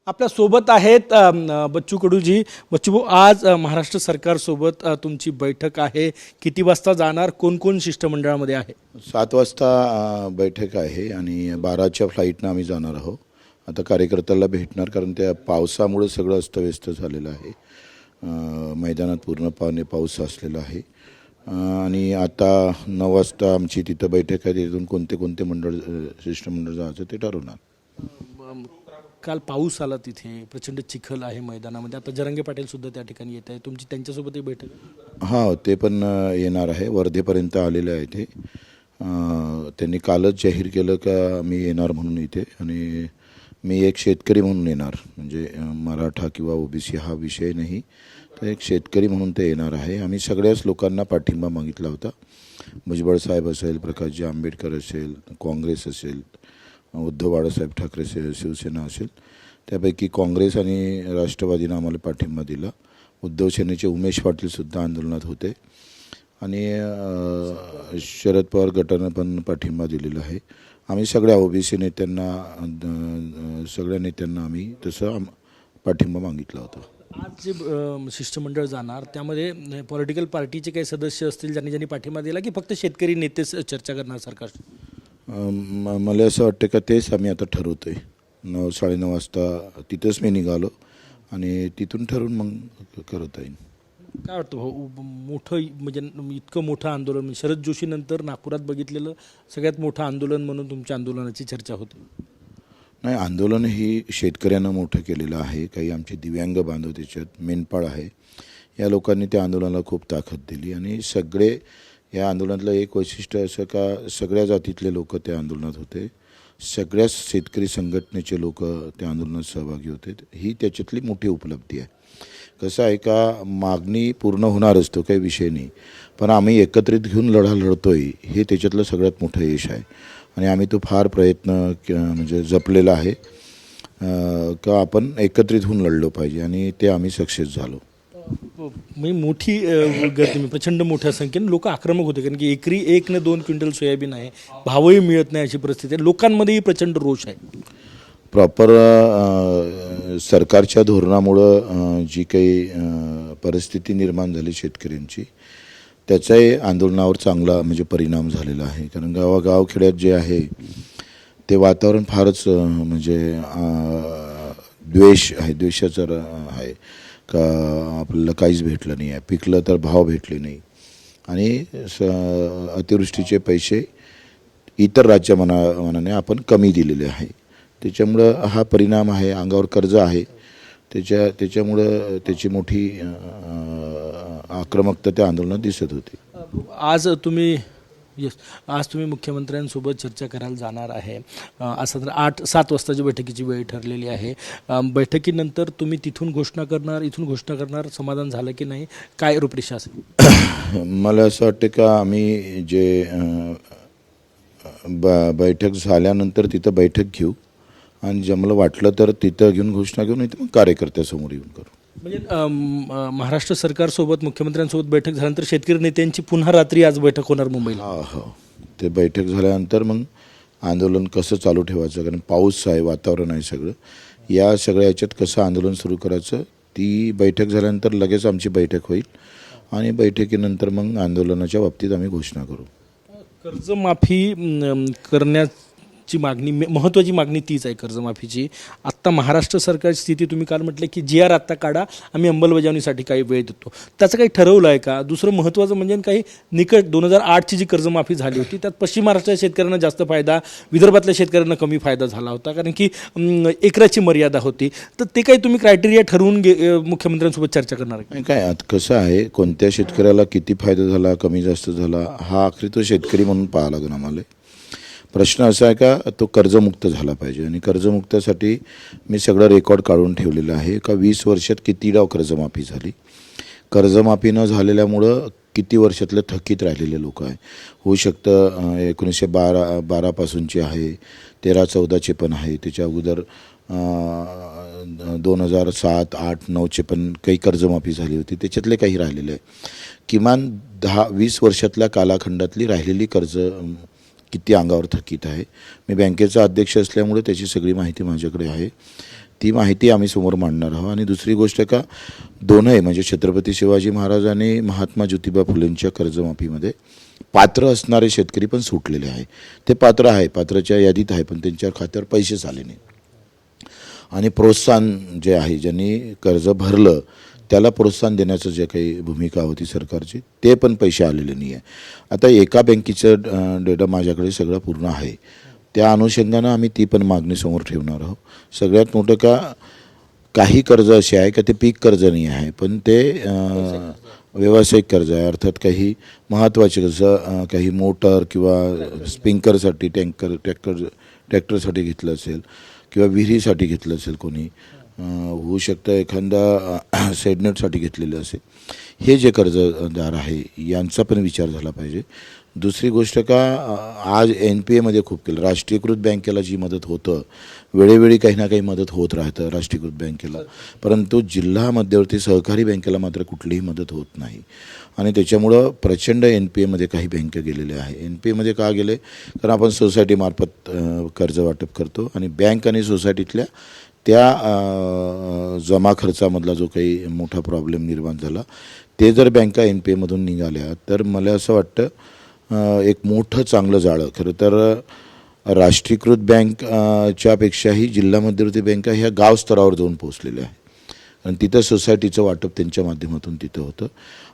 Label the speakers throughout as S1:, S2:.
S1: आपल्या सोबत आहेत बच्चू कडूजी. बच्चू भाऊ, आज महाराष्ट्र सरकारसोबत तुमची बैठक आहे. किती वाजता जाणार? कोण कोण शिष्टमंडळामध्ये आहे?
S2: 7 वाजता बैठक आहे आणि 12च्या फ्लाईटनं आम्ही जाणार आहोत. आता कार्यकर्त्याला भेटणार, कारण त्या पावसामुळे सगळं अस्तव्यस्त झालेलं आहे. मैदानात पूर्णपणे पाऊस असलेला आहे आणि आता 9 वाजता आमची तिथं बैठक आहे. तिथून कोणते कोणते शिष्टमंडळ जायचं ते ठरवणार.
S1: काल पाऊस आला, तिथे प्रचंड चिखल आहे मैदानामध्ये. आता जरांगे पाटील सुद्धा त्या ठिकाणी येत आहे. तुमची त्यांच्यासोबतही बैठक आहे?
S2: हां, ते पण येणार आहे. वर्धेपर्यंत आलेले आहे ते. त्यांनी कालच जाहीर केलं का मी येणार म्हणून इथे, आणि मी एक शेतकरी म्हणून येणार. म्हणजे मराठा किंवा ओबीसी हा विषय नाही, तर एक शेतकरी म्हणून ते येणार आहे. आम्ही सगळ्याच लोकांना पाठिंबा मागितला होता. भुजबळ साहेब असेल, प्रकाशजी आंबेडकर असेल, काँग्रेस असेल, उद्धव बाळासाहेब ठाकरे शिवसेना असेल. त्यापैकी काँग्रेस आणि राष्ट्रवादीनं आम्हाला पाठिंबा दिला. उद्धव सेनेचे उमेश पाटीलसुद्धा आंदोलनात होते आणि शरद पवार गटानं पण पाठिंबा दिलेला आहे. आम्ही सगळ्या ओबीसी नेत्यांना, सगळ्या नेत्यांना आम्ही तसं पाठिंबा मागितला होता.
S1: आज जे शिष्टमंडळ जाणार त्यामध्ये पॉलिटिकल पार्टीचे काही सदस्य असतील ज्यांनी पाठिंबा दिला, की फक्त शेतकरी नेतेच चर्चा करणार सरकार?
S2: मला असं वाटतं का तेच आम्ही आता ठरवतो आहे. 9-9:30 वाजता तिथंच मी निघालो आणि तिथून ठरवून मग करत येईन.
S1: काय वाटतं भाऊ, मोठं म्हणजे इतकं मोठं आंदोलन, म्हणजे शरद जोशीनंतर नागपुरात बघितलेलं सगळ्यात मोठं आंदोलन म्हणून तुमच्या आंदोलनाची चर्चा होती?
S2: नाही, आंदोलन ही शेतकऱ्यांना मोठं केलेलं आहे. काही आमचे दिव्यांग बांधव त्याच्यात मेंढपाळ आहे. या लोकांनी त्या आंदोलनाला खूप ताकद दिली आणि सगळे या आंदोलनातलं एक वैशिष्ट्य असं का सगळ्या जातीतले लोक त्या आंदोलनात होते. सगळ्याच शेतकरी संघटनेचे लोक त्या आंदोलनात सहभागी होते. ही त्याच्यातली मोठी उपलब्धी आहे. कसं आहे का, मागणी पूर्ण होणारच, तो काही विषय नाही, पण आम्ही एकत्रित घेऊन लढा लढतोय हे त्याच्यातलं सगळ्यात मोठं यश आहे. आणि आम्ही तो फार प्रयत्न म्हणजे जपलेला आहे का आपण एकत्रित होऊन लढलो पाहिजे, आणि ते आम्ही सक्सेस झालो.
S1: म्हणजे मोठी गर्दी, प्रचंड मोठ्या संख्येने लोक आक्रमक होते, कारण की एकरी 1 न 2 क्विंटल सोयाबीन आहे, भावही मिळत नाही अशी परिस्थिती आहे. लोकांमध्येही प्रचंड रोष आहे.
S2: प्रॉपर सरकारच्या धोरणामुळं जी काही परिस्थिती निर्माण झाली शेतकऱ्यांची, त्याचाही आंदोलनावर चांगला म्हणजे परिणाम झालेला आहे. कारण गावाखेड्यात जे आहे ते वातावरण फारच म्हणजे द्वेष आहे, द्वेषाचं आहे का आपल्याला काहीच भेटलं नाही आहे, पिकलं तर भाव भेटले नाही, आणि अतिवृष्टीचे पैसे इतर राज्यामानाने आपण कमी दिलेले आहे. त्याच्यामुळं हा परिणाम आहे. अंगावर कर्ज आहे, त्याच्यामुळं त्याची मोठी आक्रमकता त्या आंदोलनात दिसत होती.
S1: आज तुम्ही मुख्यमंत्र्यांसोबत चर्चा करायला जाणार आहे. असं तर 8-7 वाजताची बैठकीची वेळ ठरलेली आहे. बैठकीनंतर तुम्ही तिथून घोषणा करणार, इथून घोषणा करणार, समाधान झालं की नाही, काय रूपरेषा असेल?
S2: मला असं वाटतं का आम्ही जे बैठक झाल्यानंतर तिथं बैठक घेऊ, आणि जमलं वाटलं तर तिथं घेऊन घोषणा घेऊन, नाही तर मग कार्यकर्त्यासमोर येऊन करू.
S1: म्हणजे महाराष्ट्र सरकारसोबत मुख्यमंत्र्यांसोबत बैठक झाल्यानंतर शेतकरी नेत्यांची पुन्हा रात्री आज बैठक होणार मुंबईला?
S2: हो, ते बैठक झाल्यानंतर मग आंदोलन कसं चालू ठेवायचं, कारण पाऊस आहे, वातावरण आहे सगळं, या सगळ्या याच्यात कसं आंदोलन सुरू करायचं, ती बैठक झाल्यानंतर लगेच आमची बैठक होईल आणि बैठकीनंतर मग आंदोलनाच्या बाबतीत आम्ही घोषणा करू.
S1: कर्जमाफी करण्याची मागणी, महत्त्वाची मागणी तीच आहे कर्जमाफीची. आत्ता महाराष्ट्र सरकारची स्थिती तुम्ही काल म्हटलं की GR आत्ता काढा, आम्ही अंमलबजावणीसाठी काही वेळ देतो, त्याचं काही ठरवलं आहे का? दुसरं महत्त्वाचं म्हणजे काही निकष, 2008ची जी कर्जमाफी झाली होती त्यात पश्चिम महाराष्ट्राच्या शेतकऱ्यांना जास्त फायदा, विदर्भातल्या शेतकऱ्यांना कमी फायदा झाला होता, कारण की एकराची मर्यादा होती. तर ते काही तुम्ही क्रायटेरिया ठरवून मुख्यमंत्र्यांसोबत चर्चा करणार आहे?
S2: काय आता कसं आहे, कोणत्या शेतकऱ्याला किती फायदा झाला, कमी जास्त झाला, हा आखरी तो शेतकरी म्हणून पाहावा लागेल आम्हाला. प्रश्न असा आहे का तो कर्जमुक्त झाला पाहिजे, आणि कर्जमुक्तासाठी मी सगळं रेकॉर्ड काढून ठेवलेलं आहे का 20 वर्षात किती डाव कर्जमाफी झाली, कर्जमाफी न झालेल्यामुळं किती वर्षातले थकीत राहिलेले लोक आहे. होऊ शकतं 1912 पासूनची आहे, 13-14चे पण आहे, त्याच्या अगोदर 2007, 8, 9चे पण काही कर्जमाफी झाली होती, त्याच्यातले काही राहिलेले आहे. किमान 10-20 वर्षातल्या कालखंडातली राहिलेली कर्ज किती अंगावर थकीत आहे. मी बँकेचा अध्यक्ष असल्यामुळे त्याची सगळी माहिती माझ्याकडे आहे. ती माहिती आम्ही समोर मांडणार आहोत. आणि दुसरी गोष्ट का दोनही म्हणजे छत्रपती शिवाजी महाराज आणि महात्मा ज्योतिबा फुलेंच्या कर्जमाफीमध्ये पात्र असणारे शेतकरी पण सुटलेले आहे. ते पात्र आहे, पात्राच्या यादीत आहे, पण त्यांच्या खात्यावर पैसेच आले नाही. आणि प्रोत्साहन जे आहे, ज्यांनी कर्ज भरलं त्याला प्रोत्साहन देण्याचं जे काही भूमिका होती सरकारची, ते पण पैसे आलेले नाही आहे. आता एका बँकेचं डेटा माझ्याकडे सगळं पूर्ण आहे, त्या अनुषंगानं आम्ही ती पण मागणी समोर ठेवणार आहोत. सगळ्यात मोठं का काही कर्ज असे आहे का ते पीक कर्ज नाही आहे, पण ते व्यावसायिक कर्ज आहे. अर्थात काही महत्त्वाचे जसं काही मोटर किंवा स्प्रिंकलरसाठी ट्रॅक्टरसाठी घेतलं असेल किंवा विहिरीसाठी घेतलं असेल, कोणी होऊ शकतं एखादा सेडनेटसाठी घेतलेलं असेल. हे जे कर्जदार आहे यांचा पण विचार झाला पाहिजे. दुसरी गोष्ट का आज NPAमध्ये खूप केलं. राष्ट्रीयकृत बँकेला जी मदत होतं, वेळोवेळी काही ना काही मदत होत राहतं राष्ट्रीयकृत बँकेला, परंतु जिल्हा मध्यवर्ती सहकारी बँकेला मात्र कुठलीही मदत होत नाही. आणि त्याच्यामुळं प्रचंड NPAमध्ये काही बँका गेलेल्या आहे. NPAमध्ये का गेले? कारण आपण सोसायटीमार्फत कर्ज वाटप करतो आणि बँक आणि सोसायटीतल्या त्या जमा खर्चामधला जो काही मोठा प्रॉब्लेम निर्माण झाला, ते जर बँका NPAमधून निघाल्या तर मला असं वाटतं एक मोठं चांगलं जाळं. खरं तर राष्ट्रीयकृत बँकच्यापेक्षाही जिल्हा मध्यवर्ती बँका ह्या गाव स्तरावर जाऊन पोहोचलेल्या आहे. आणि तिथं सोसायटीचं वाटप त्यांच्या माध्यमातून तिथं होतं.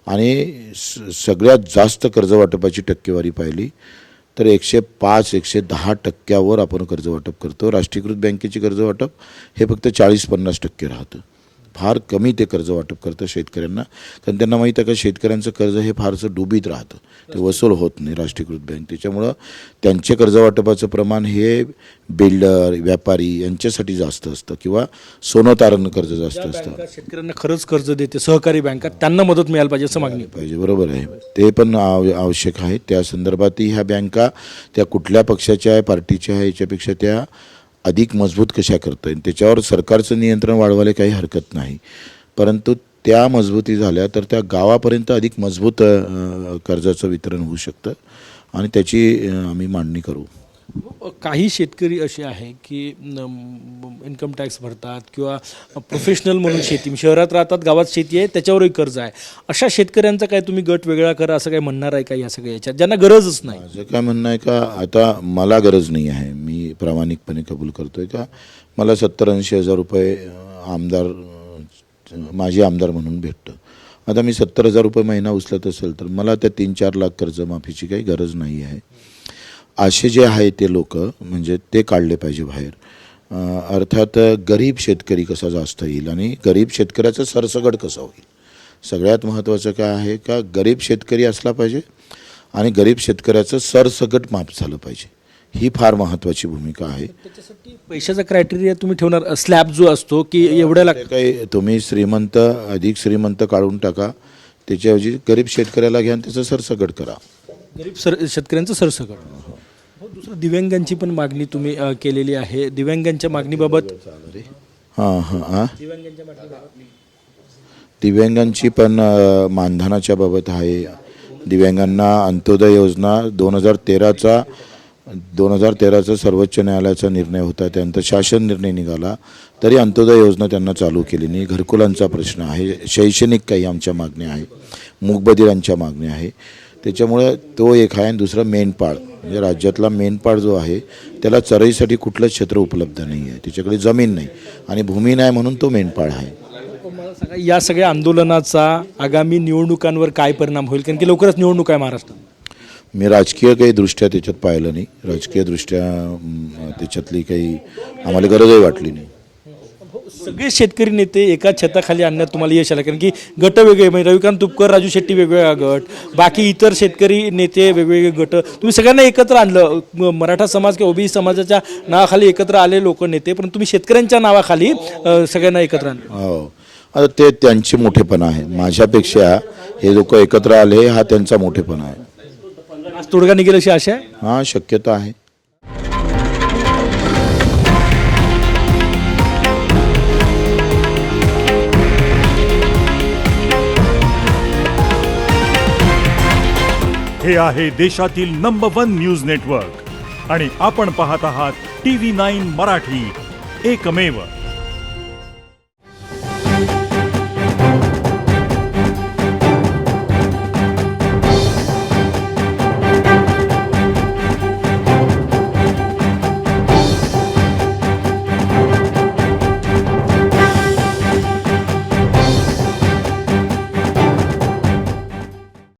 S2: आणि सगळ्यात जास्त कर्ज वाटपाची टक्केवारी पाहिली तर 105-110% आपण कर्ज वाटप करतो. राष्ट्रीयकृत बँकेची कर्ज वाटप हे फक्त 40-50% राहतं. फार कमी ते कर्ज वाटप करतं शेतकऱ्यांना, कारण त्यांना माहीत आहे का शेतकऱ्यांचं कर्ज हे फारसं डुबीत राहतं, ते वसूल होत नाही राष्ट्रीयकृत बँक. त्याच्यामुळं त्यांचे कर्ज वाटपाचं प्रमाण हे बिल्डर, व्यापारी यांच्यासाठी जास्त असतं किंवा सोनं तारण कर्ज जास्त असतं.
S1: शेतकऱ्यांना खरंच कर्ज देते सहकारी बँका, त्यांना मदत मिळायला पाहिजे असं मागणी
S2: पाहिजे. बरोबर आहे, ते पण आवश्यक आहे. त्या संदर्भातही ह्या बँका त्या कुठल्या पक्षाच्या आहे, पार्टीच्या आहे, याच्यापेक्षा त्या अधिक मजबूत कशा करता येईल त्याच्यावर सरकारचं नियंत्रण वाढवायला काही हरकत नाही. परंतु त्या मजबूती झाल्या तर त्या गावापर्यंत अधिक मजबूत कर्जाचं वितरण होऊ शकतं आणि त्याची आम्ही मांडणी करू.
S1: काही शेतकरी असे आहे की इन्कम टॅक्स भरतात किंवा प्रोफेशनल म्हणून शेती, शहरात राहतात, गावात शेती आहे, त्याच्यावरही कर्ज आहे. अशा शेतकऱ्यांचा काय तुम्ही गट वेगळा करा असं काय म्हणणार आहे का या सगळ्या याच्यात, ज्यांना गरजच नाही?
S2: माझं काय म्हणणं आहे का आता मला गरज नाही आहे, मी प्रामाणिकपणे कबूल करतो आहे का मला 70-80 हजार रुपये माझी आमदार म्हणून भेटतं. आता मी 70,000 रुपये महिना उचलत असेल तर मला त्या 3-4 लाख कर्जमाफीची काही गरज नाही आहे. असे जे आहे ते लोक म्हणजे ते काढले पाहिजे बाहेर. अर्थात गरीब शेतकरी कसा जास्त येईल आणि गरीब शेतकऱ्याचं सरसकट कसं होईल. सगळ्यात महत्त्वाचं काय आहे का गरीब शेतकरी असला पाहिजे आणि गरीब शेतकऱ्याचं सरसकट माफ झालं पाहिजे. ही फार महत्त्वाची भूमिका आहे.
S1: त्याच्यासाठी पैशाचा क्रायटेरिया तुम्ही ठेवणार, स्लॅब जो असतो की एवढ्या लाख
S2: काही तुम्ही श्रीमंत अधिक श्रीमंत काढून टाका, त्याच्याऐवजी गरीब शेतकऱ्याला घ्या आणि त्याचं सरसकट करा.
S1: गरीब शेतकऱ्यांचं सरसकट. दुसरं दिव्यांगांची पण मागणी तुम्ही केलेली आहे. दिव्यांगांच्या मागणीबाबत
S2: दिव्यांगांची पण मानधनाच्या बाबत आहे. दिव्यांगांना अंत्योदय योजना 2013चा सर्वोच्च न्यायालयाचा निर्णय होता, त्यानंतर शासन निर्णय निघाला तरी अंत्योदय योजना त्यांना चालू केली नाही. घरकुलांचा प्रश्न आहे, शैक्षणिक काही आमच्या मागण्या आहे, मूकबधिरांच्या मागण्या आहे. त्याच्यामुळे तो एक आहे. आणि दुसरं मेंढपाळ, म्हणजे राज्यातला मेंढपाळ जो आहे त्याला चराईसाठी कुठलंच क्षेत्र उपलब्ध नाही आहे, त्याच्याकडे जमीन नाही आणि भूमी नाही म्हणून तो मेंढपाळ आहे.
S1: मला सांगा या सगळ्या आंदोलनाचा आगामी निवडणुकांवर काय परिणाम होईल, कारण की लवकरच निवडणूक आहे महाराष्ट्रात?
S2: मी राजकीय काही दृष्ट्या त्याच्यात पाहिलं नाही. राजकीय दृष्ट्या त्याच्यातली काही आम्हाला गरजही वाटली नाही.
S1: सगळे शेतकरी नेते एका छताखाली आणण्यात तुम्हाला यश आलं, कारण की गट वेगळे, म्हणजे रविकांत तुपकर, राजू शेट्टी वेगवेगळा गट, बाकी इतर शेतकरी नेते वेगवेगळे गट, तुम्ही सगळ्यांना एकत्र आणलं. मराठा समाज किंवा ओबीसी समाजाच्या नावाखाली एकत्र आले लोक नेते, पण तुम्ही शेतकऱ्यांच्या नावाखाली सगळ्यांना एकत्र आणलं.
S2: हो, आता ते त्यांचे मोठेपणा आहे. माझ्यापेक्षा हे लोक एकत्र आले हा त्यांचा मोठेपणा आहे.
S1: आज तोडगा निघेल अशी आशा आहे?
S2: हां, शक्यता आहे.
S3: हे आहे देशातील नंबर 1 न्यूज नेटवर्क आणि आपण पाहत आहात TV9 मराठी, एकमेव.